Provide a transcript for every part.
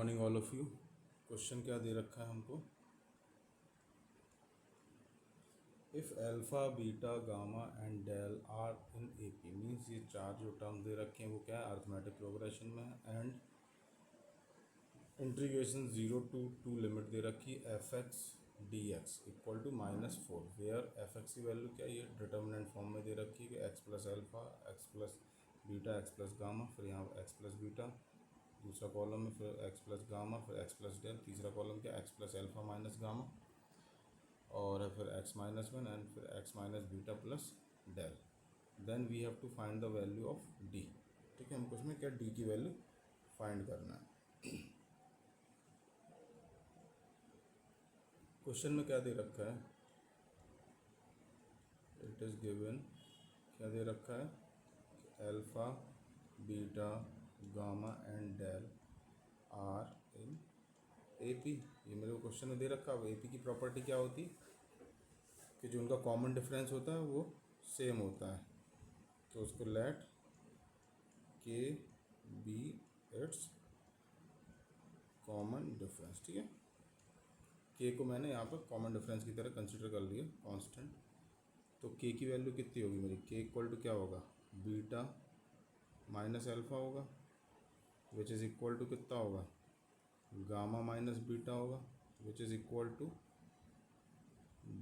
Morning all of you. Question क्या दे रखा है हमको, if alpha beta gamma and del are in A P, means ये चार जो टर्म दे रखे हैं वो क्या है, अर्थमेटिक प्रोग्रेशन में है। एंड इंटीग्रेशन 0 to 2 लिमिट दे रखी है f x d x equal to -4, where f x की वैल्यू क्या है, ये डिटर्मिनेंट फॉर्म में दे रखी है कि x plus alpha, x plus beta, x plus gamma, फिर यहाँ एक्स प्लस बीटा, दूसरा कॉलम में फिर एक्स प्लस गामा, फिर एक्स प्लस डेल, तीसरा कॉलम क्या x plus alpha minus gamma, और फिर एक्स माइनस 1 एंड फिर x minus beta plus del. Then we have to find the value of D. ठीक है, हमको इसमें क्या डी की वैल्यू फाइंड करना है। क्वेश्चन में क्या दे रखा है, इट इज़ गिवन, क्या दे रखा है, alpha beta gamma and del are in A P. ये मेरे को क्वेश्चन में दे रखा है। अब ए पी की प्रॉपर्टी क्या होती है कि जो उनका कॉमन डिफरेंस होता है वो सेम होता है, तो उसको लेट के बी इट्स कॉमन डिफरेंस। ठीक है, के को मैंने यहाँ पर कॉमन डिफरेंस की तरह कंसिडर कर लिया कांस्टेंट। तो के की वैल्यू कितनी होगी मेरी, के इक्वल टू क्या होगा, बीटा माइनस अल्फ़ा होगा, विच इज़ इक्वल टू कितना होगा, गामा माइनस बीटा होगा, which is equal to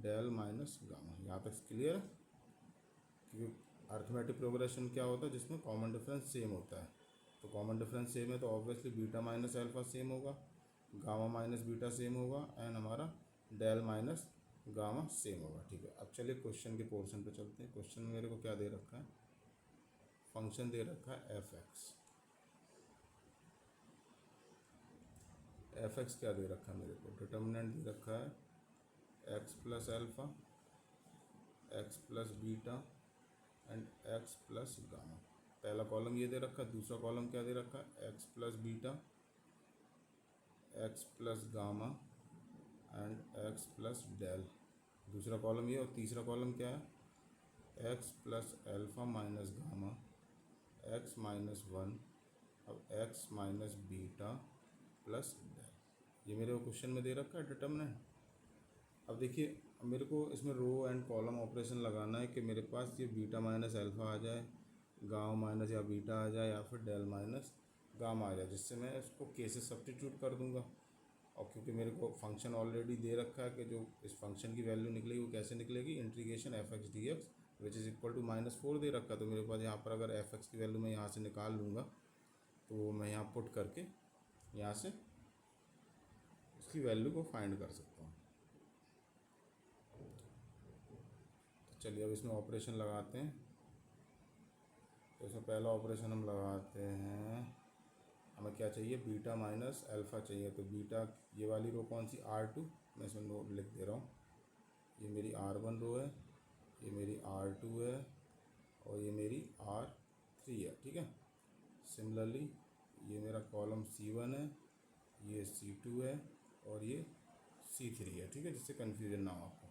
del minus gamma. यहाँ तक क्लियर है, क्योंकि अर्थमेटिक प्रोग्रेशन क्या होता है जिसमें कॉमन डिफरेंस सेम होता है। तो कॉमन डिफरेंस सेम है तो obviously beta minus alpha same होगा, गामा माइनस बीटा सेम होगा, एंड हमारा डेल माइनस गामा सेम होगा। ठीक है, अब चलिए क्वेश्चन के पोर्शन पे चलते हैं। क्वेश्चन में मेरे को क्या दे रखा है, फंक्शन दे रखा है एफ एक्स। एफ एक्स क्या दे रखा है मेरे को, डिटर्मिनेंट दे रखा है x plus alpha, x plus beta and x plus gamma. पहला कॉलम ये दे रखा है, दूसरा कॉलम क्या दे रखा है, x plus beta, x plus gamma and x plus del. दूसरा कॉलम ये, और तीसरा कॉलम क्या है, x plus alpha minus gamma, x minus 1, अब x minus beta plus del. ये मेरे को क्वेश्चन में दे रखा है डिटर्मिनेंट। अब देखिए, मेरे को इसमें रो एंड कॉलम ऑपरेशन लगाना है कि मेरे पास ये बीटा माइनस अल्फ़ा आ जाए, गामा माइनस या बीटा आ जाए, या फिर डेल माइनस गामा आ जाए, जिससे मैं इसको के से सब्स्टिट्यूट कर दूंगा। और क्योंकि मेरे को फंक्शन ऑलरेडी दे रखा है कि जो इस फंक्शन की वैल्यू निकलेगी वो कैसे निकलेगी, integration f x d x which is equal to -4 दे रखा है। तो मेरे पास यहाँ पर अगर एफ एक्स की वैल्यू मैं यहाँ से निकाल लूँगा तो मैं यहाँ पुट करके यहाँ से उसकी वैल्यू को फाइंड कर सकता हूँ। तो चलिए अब इसमें ऑपरेशन लगाते हैं। तो इसमें पहला ऑपरेशन हम लगाते हैं, हमें क्या चाहिए, बीटा माइनस अल्फ़ा चाहिए। तो बीटा, ये वाली रो कौन सी, R2, मैं इसमें नोट लिख दे रहा हूँ, ये मेरी R1 रो है, ये मेरी R2 है, और ये मेरी R3 है। ठीक है, सिमिलरली ये मेरा कॉलम C1 है, ये C2 है, और ये C3 है। ठीक है, जिससे कन्फ्यूजन ना हो आपको।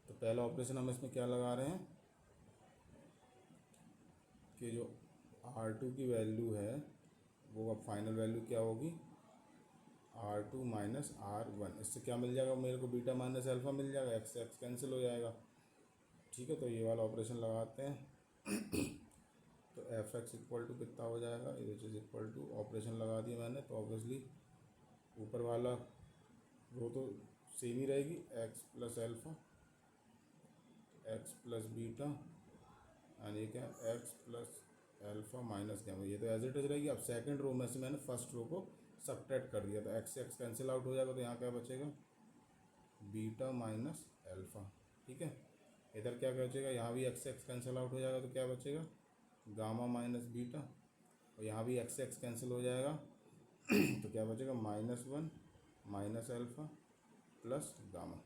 तो पहला ऑपरेशन हम इसमें क्या लगा रहे हैं कि जो R2 की वैल्यू है वो अब फाइनल वैल्यू क्या होगी, R2 माइनस R1। इससे क्या मिल जाएगा मेरे को, बीटा माइनस अल्फ़ा मिल जाएगा, एक्स एक्स कैंसिल हो जाएगा। ठीक है, तो ये वाला ऑपरेशन लगाते हैं। तो एफ एक्स इक्वल टू कितना हो जाएगा, which is equal to, operation लगा दिया मैंने, तो ऑब्वियसली ऊपर वाला रो तो सेम ही रहेगी, x plus alpha, x plus beta, and ये क्या, x plus alpha minus gamma. ये तो एज इट इज रहेगी। अब सेकंड रो में से मैंने फर्स्ट रो को सबट्रैक्ट कर दिया, तो एक्स एक्स कैंसिल आउट हो जाएगा, तो यहाँ क्या बचेगा, बीटा माइनस अल्फ़ा। ठीक है, इधर क्या बचेगा, यहाँ भी एक्स एक्स कैंसिल आउट हो जाएगा, तो क्या बचेगा, गामा माइनस बीटा, और यहाँ भी एक्स एक्स कैंसिल हो जाएगा, तो क्या बचेगा, -1 माइनस अल्फ़ा प्लस गामा।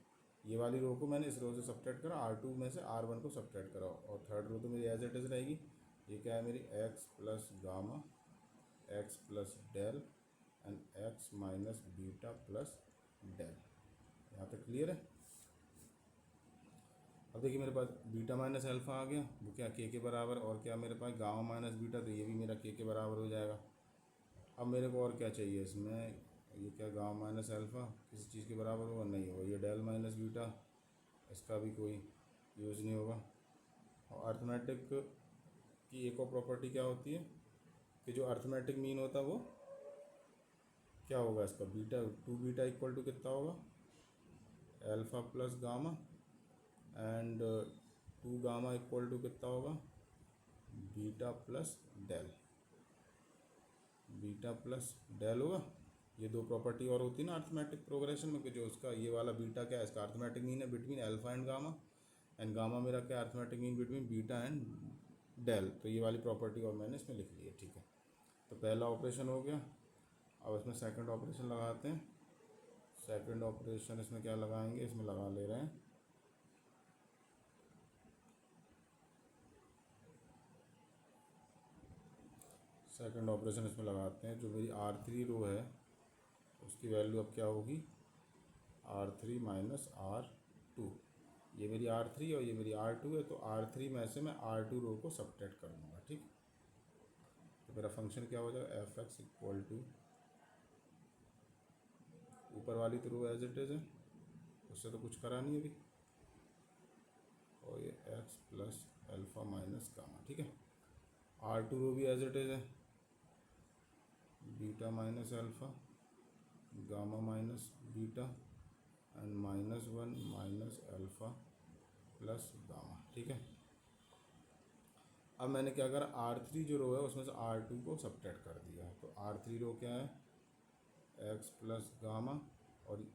ये वाली रो को मैंने इस रो से सबट्रैक्ट करा, R2 में से R1 को सबट्रैक्ट करा, और थर्ड रो तो मेरी एज इट इज़ रहेगी। ये क्या है मेरी, x plus gamma, x plus del and x minus beta plus del. यहाँ तक क्लियर है। अब देखिए मेरे पास बीटा माइनस अल्फ़ा आ गया, वो क्या के बराबर, और क्या मेरे पास गामा माइनस बीटा, तो ये भी मेरा के बराबर हो जाएगा। अब मेरे को और क्या चाहिए इसमें, ये क्या गामा माइनस अल्फ़ा किसी चीज़ के बराबर होगा, नहीं होगा। ये डेल माइनस बीटा, इसका भी कोई यूज़ नहीं होगा। और अर्थमेटिक की एक और प्रॉपर्टी क्या होती है कि जो अर्थमेटिक मीन होता है वो क्या होगा इसका, बीटा, 2 बीटा इक्वल टू कितना होगा, alpha plus gamma, and 2 gamma equal to कितना होगा, beta plus del, beta plus del होगा। ये दो प्रॉपर्टी और होती है ना अर्थमेटिक प्रोग्रेशन में कि जो उसका ये वाला बीटा क्या है, इसका अर्थमेटिक मीन है बिटवीन अल्फ़ा एंड गामा मेरा क्या arithmetic mean between beta and del. तो ये वाली प्रॉपर्टी और मैंने इसमें लिख ली है, ठीक है। तो पहला ऑपरेशन हो गया। अब इसमें सेकंड ऑपरेशन लगाते हैं। सेकंड ऑपरेशन इसमें क्या लगाएंगे, इसमें लगा ले रहे हैं सेकंड ऑपरेशन इसमें लगाते हैं। जो मेरी R3 रो है उसकी वैल्यू अब क्या होगी, R3 माइनस R2। ये मेरी R3 और ये मेरी R2 है, तो R3 में से मैं R2 रो को सबट्रैक्ट कर लूँगा, ठीक। तो मेरा फंक्शन क्या हो जाएगा, एफ एक्स इक्वल टू, ऊपर वाली तो रो एज इट इज़ है, उससे तो कुछ करा नहीं अभी, और ये x plus alpha minus gamma, ठीक है। R2 रो भी एज इट इज़ है, beta minus alpha gamma minus beta and -1 minus alpha plus gamma, ठीक है। अब मैंने क्या करा, R3 जो रो है उसमें से R2 को सबट्रैक्ट कर दिया। तो R3 रो क्या है, एक्स प्लस गामा, और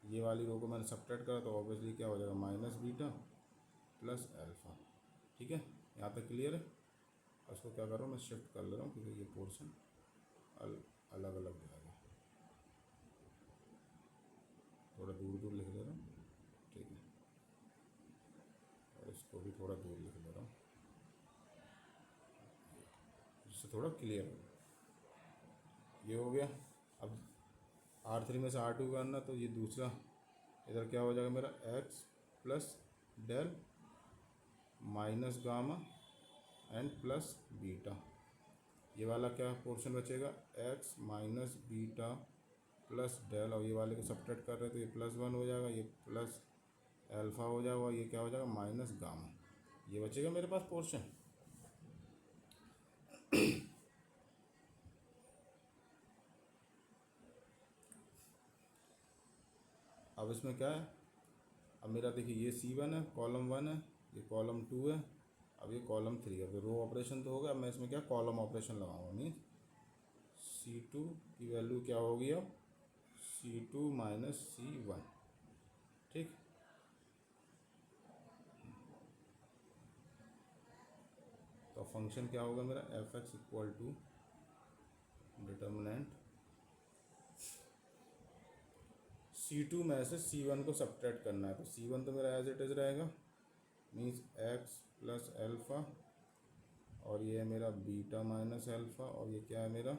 ये वाली रो को मैंने सबट्रैक्ट करा तो ऑब्वियसली क्या हो जाएगा, माइनस बीटा प्लस अल्फ़ा, ठीक है। यहाँ तक क्लियर है। उसको क्या कर रहा हूँ मैं, शिफ्ट कर ले रहा हूँ क्योंकि ये पोर्शन अलग अलग जाएगा, थोड़ा दूर दूर लिख ले रहा हूँ, ठीक है। और इसको भी थोड़ा दूर लिख ले रहा हूँ जिससे थोड़ा क्लियर हो। ये हो गया। अब R3 में से R2 करना, तो ये दूसरा इधर क्या हो जाएगा मेरा, x plus del minus gamma and plus beta. ये वाला क्या पोर्शन बचेगा, x minus beta plus del, और ये वाले को सबट्रैक्ट कर रहे हैं तो ये +1 हो जाएगा, ये प्लस अल्फ़ा हो जाएगा, ये क्या हो जाएगा, माइनस गामा। ये बचेगा मेरे पास पोर्शन। अब इसमें क्या है, अब मेरा देखिए ये C1 है, कॉलम 1 है, ये कॉलम 2 है, अब ये कॉलम 3 है। तो रो ऑपरेशन तो होगा, अब मैं इसमें क्या कॉलम ऑपरेशन लगाऊंगा। मीन्स C2 की वैल्यू क्या होगी अब, C2 माइनस C1, ठीक। तो फंक्शन क्या होगा मेरा, f x equal to determinant C2 में से C1 को सबट्रैक्ट करना है। तो C1 तो मेरा एज इट इज़ रहेगा, मीन्स एक्स प्लस अल्फ़ा, और ये है मेरा बीटा माइनस अल्फ़ा, और ये क्या है मेरा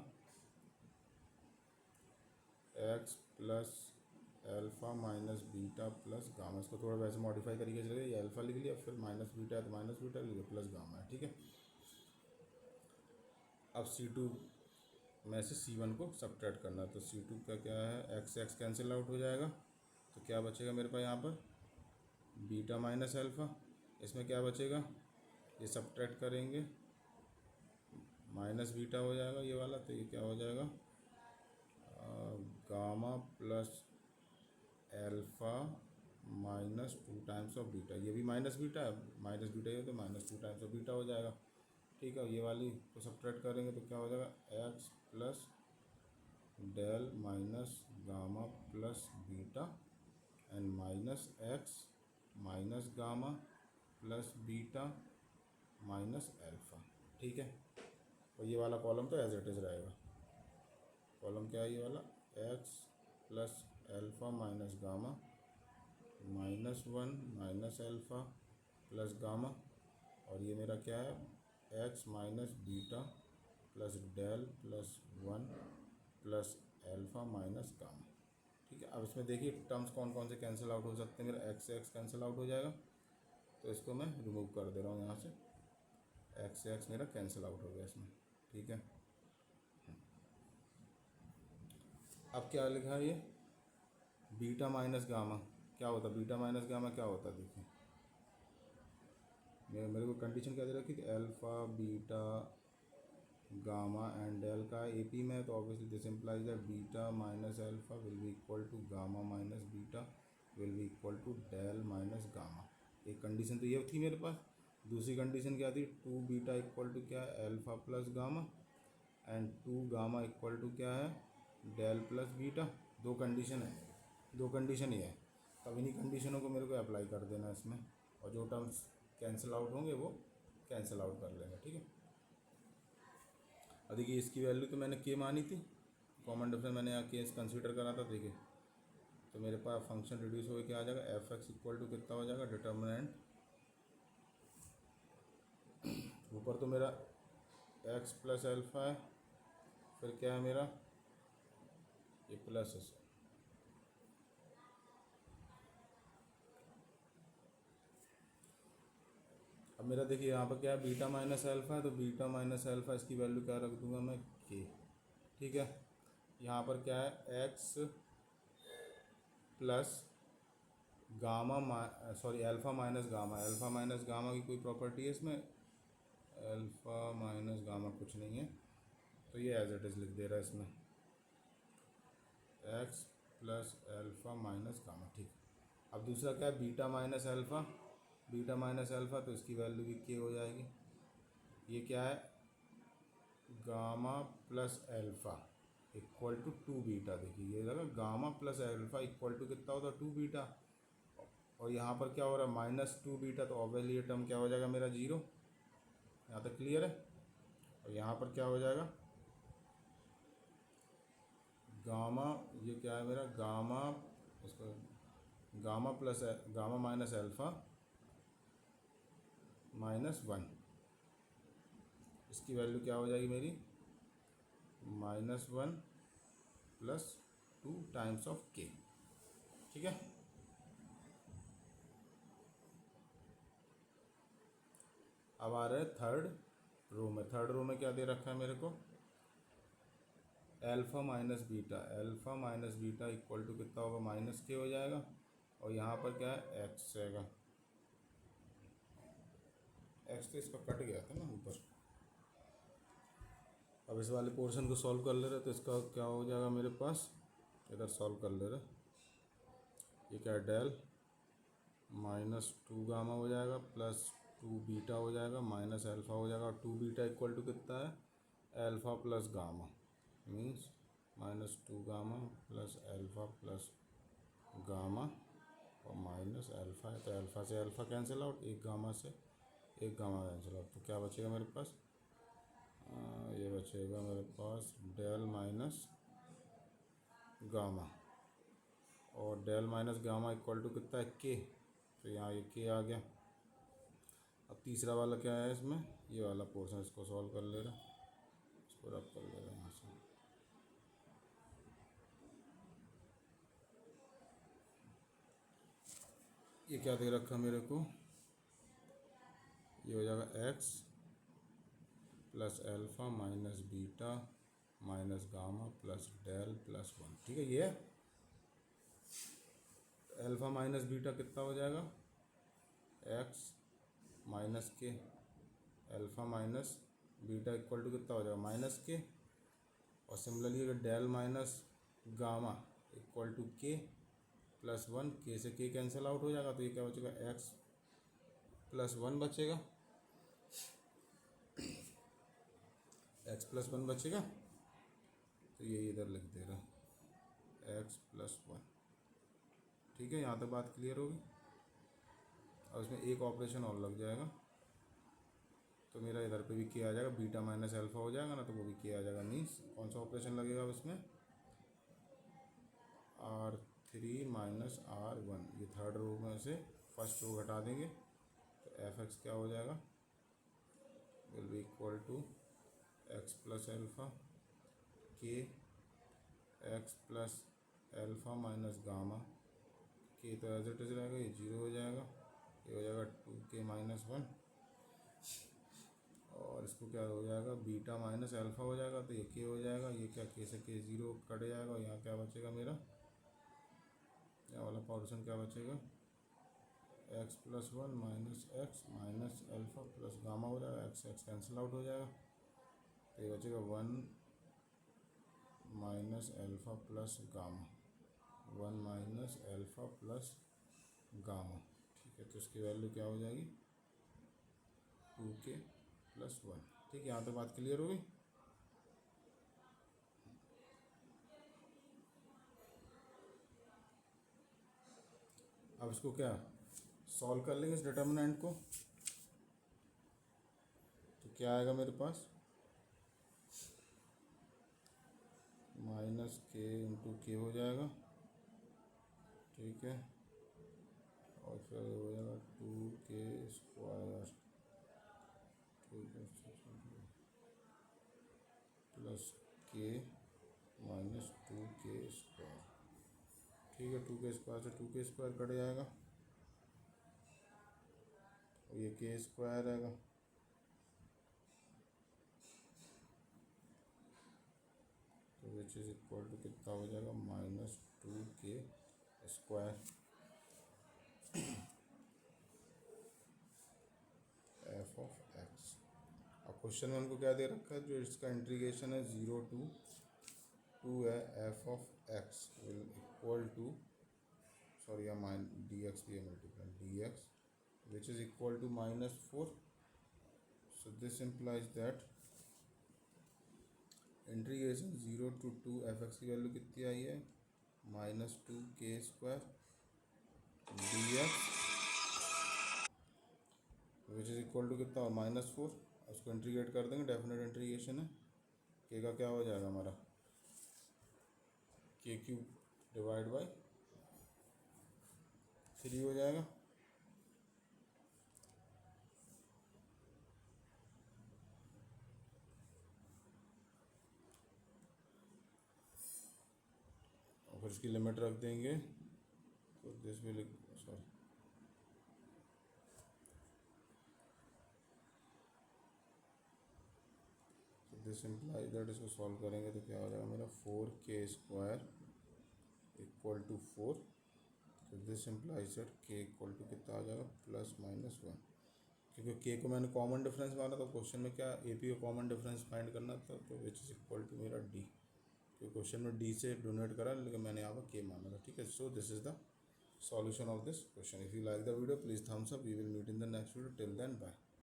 x plus alpha minus beta plus gamma. इसको थोड़ा वैसे मॉडिफाई करके चले, ये अल्फ़ा लिख लिया, फिर माइनस बीटा है तो माइनस बीटा लिख लिया, प्लस गामा है, ठीक है। अब C2 में से C1 को सबट्रैक्ट करना है। तो C2 का क्या है, एक्स कैंसिल आउट हो जाएगा, तो क्या बचेगा मेरे पास यहाँ पर, बीटा माइनस अल्फ़ा। इसमें क्या बचेगा, ये सबट्रैक्ट करेंगे, माइनस बीटा हो जाएगा ये वाला, तो ये क्या हो जाएगा, gamma plus alpha minus 2 times of beta. ये भी माइनस बीटा है, माइनस बीटा ये तो -2 टाइम्स ऑफ बीटा हो जाएगा, ठीक है। ये वाली को सबट्रैक्ट करेंगे तो क्या हो जाएगा, x plus del minus gamma plus beta and minus x minus gamma plus beta minus alpha, ठीक है। और ये वाला कॉलम तो एज इट इज़ रहेगा। कॉलम क्या है ये वाला, x plus alpha minus gamma -1 minus alpha plus gamma, और ये मेरा क्या है, x minus beta plus del plus 1 plus alpha minus gamma, ठीक है। अब इसमें देखिए टर्म्स कौन कौन से कैंसिल आउट हो सकते हैं। मेरा एक्स कैंसिल आउट हो जाएगा, तो इसको मैं रिमूव कर दे रहा हूँ यहाँ से। एक्स मेरा कैंसिल आउट हो गया इसमें, ठीक है। अब क्या लिखा है ये, बीटा माइनस गामा क्या होता है, बीटा माइनस गामा क्या होता है देखिए, मेरे को कंडीशन क्या दे रखी थी, alpha beta gamma and del का एपी में, तो obviously this implies that beta minus alpha will be equal to gamma minus beta will be equal to del minus gamma. एक कंडीशन तो ये थी मेरे पास। दूसरी कंडीशन क्या थी, टू बीटा इक्वल टू क्या है, alpha plus gamma, and two gamma equal to क्या है, डेल प्लस बीटा। दो कंडीशन है, दो कंडीशन ही है। तब इन्हीं कंडीशनों को मेरे को अप्लाई कर देना इसमें, और जो टर्म्स कैंसिल आउट होंगे वो कैंसिल आउट कर लेंगे, ठीक है। अब देखिए इसकी वैल्यू तो मैंने के मानी थी, कॉमन डिफरेंस मैंने यहाँ केस कंसीडर करा था, देखिए तो मेरे पास फंक्शन रिड्यूस होकर क्या आ जाएगा, एफ एक्स इक्वल टू कितना हो जाएगा, डिटर्मिनेंट ऊपर तो मेरा एक्स प्लस अल्फ़ा है, फिर क्या है मेरा ये प्लस है। अब मेरा देखिए यहाँ पर क्या है, बीटा माइनस अल्फ़ा है, तो बीटा माइनस अल्फ़ा इसकी वैल्यू क्या रख दूंगा मैं, के, ठीक है। यहाँ पर क्या है, x plus gamma sorry alpha minus gamma, alpha minus gamma की कोई प्रॉपर्टी है इसमें, अल्फ़ा माइनस गामा कुछ नहीं है, तो ये एज इट इज़ लिख दे रहा है इसमें, x plus alpha minus gamma, ठीक। अब दूसरा क्या है, beta minus alpha, beta minus alpha, तो इसकी वैल्यू भी के हो जाएगी। ये क्या है, gamma plus alpha equal to two beta, देखिए ये लगा gamma plus alpha equal to कितना होता है, टू बीटा, और यहाँ पर क्या हो रहा है, माइनस टू बीटा, तो ऑब्वियसली ये टर्म क्या हो जाएगा मेरा, जीरो। यहाँ तक क्लियर है। और यहाँ पर क्या हो जाएगा, गामा, ये क्या है मेरा, गामा, इसको gamma plus gamma minus alpha minus one, इसकी वैल्यू क्या हो जाएगी मेरी, minus one plus two times of के, ठीक है। अब आ रहे हैं थर्ड रो में, थर्ड रो में क्या दे रखा है मेरे को, alpha minus beta, alpha minus beta equal to कितना होगा, माइनस के हो जाएगा, और यहाँ पर क्या है, एक्स रहेगा, एक्स तो इसका कट गया था ना ऊपर। अब इस वाले पोर्शन को सॉल्व कर ले रहे, तो इसका क्या हो जाएगा मेरे पास, इधर सॉल्व कर ले रहे, ये क्या है, डेल माइनस टू गामा हो जाएगा प्लस टू बीटा हो जाएगा माइनस अल्फ़ा हो जाएगा, और टू बीटा इक्वल टू कितना है, alpha plus gamma, means minus two gamma plus alpha plus gamma, और माइनस अल्फ़ा है, तो अल्फ़ा से अल्फ़ा कैंसिल आउट, एक गामा से एक गामा कैंसिल आउट, तो क्या बचेगा मेरे पास, ये बचेगा मेरे पास डेल माइनस गामा, और del minus gamma equal to कितना है, के, तो यहाँ ये के आ गया। अब तीसरा वाला क्या है इसमें, ये वाला पोर्शन, इसको सॉल्व कर ले रहा, इसको रब कर ले रहा यहाँ से, ये क्या दे रखा मेरे को, ये हो जाएगा x plus alpha minus beta minus gamma plus del plus one, ठीक है। ये अल्फ़ा माइनस बीटा कितना हो जाएगा, x minus k, alpha minus beta equal to कितना हो जाएगा, माइनस के, और सिमिलरली अगर del minus gamma equal to k plus one, के से के कैंसिल आउट हो जाएगा, तो ये क्या बचेगा, एक्स प्लस वन बचेगा, एक्स प्लस वन बचेगा, तो ये इधर लिख दे रहा एक्स प्लस वन, ठीक है। यहाँ तक बात क्लियर होगी। और इसमें एक ऑपरेशन और लग जाएगा, तो मेरा इधर पे भी के आ जाएगा, बीटा माइनस अल्फ़ा हो जाएगा ना, तो वो भी के आ जाएगा, मीन्स कौन सा ऑपरेशन लगेगा इसमें, R three minus R one, ये थर्ड रो में से फर्स्ट रो घटा देंगे, तो एफ एक्स क्या हो जाएगा, will be equal to X plus alpha के X plus alpha minus gamma, के तो एज इट इज रहेगा, ये जीरो हो जाएगा, ये हो जाएगा टू के माइनस वन, और इसको क्या हो जाएगा, बीटा माइनस अल्फ़ा हो जाएगा, तो ये के हो जाएगा, ये क्या के से के ज़ीरो कट जाएगा, यहाँ क्या बचेगा मेरा, यहाँ वाला पोर्शन क्या बचेगा, x plus one minus x minus alpha plus gamma हो जाएगा, एक्स एक्स कैंसिल आउट हो जाएगा, तो ये बचेगा one minus alpha plus gamma, one minus alpha plus gamma. ठीक है, तो इसकी वैल्यू क्या हो जाएगी, 2k प्लस वन। ठीक है, यहाँ तो बात क्लियर हो गई। अब इसको क्या सॉल्व कर लेंगे इस डिटर्मिनेंट को, तो क्या आएगा मेरे पास, माइनस के इंटू के हो जाएगा। ठीक है, और फिर हो जाएगा 2k स्क्वायर, ठीक है, प्लस के माइनस 2k स्क्वायर। ठीक है, 2k स्क्वायर से 2k स्क्वायर कट जाएगा, और ये के स्क्वायर आएगा, तो विच इज़ इक्वल टू कितना हो जाएगा, minus 2k square F of x. अब क्वेश्चन में हमको क्या दे रखा है, जो इसका इंटीग्रेशन है 0 to 2 है, f of x will equal to, sorry या माइन डी एक्स भी है multiply d x which is equal to -4। So this implies that integration 0 to 2 f x की वैल्यू कितनी आई है, -2k square d x which is equal to कितना, -4। उसको इंटीग्रेट कर देंगे, डेफिनेट इंटीग्रेशन है, के का क्या हो जाएगा हमारा, के क्यूब डिवाइड बाई 3 हो जाएगा। और फिर इसकी लिमिट रख देंगे, तो this will, sorry this implies that, इसको सॉल्व करेंगे तो क्या हो जाएगा मेरा, 4k स्क्वायर इक्वल टू 4। तो this implies that k equal to कितना आ जाएगा, +-1, क्योंकि के को मैंने कॉमन डिफरेंस माना था क्वेश्चन में, क्या ए पी का कॉमन डिफरेंस फाइंड करना था, तो विच इज़ इक्वल टू मेरा डी, क्योंकि क्वेश्चन में डी से डोनेट करा, लेकिन मैंने यहाँ पर के माना था। ठीक है, so this is the solution of this question. If you like the video, please thumbs up. We will meet in the next video. Till then, bye.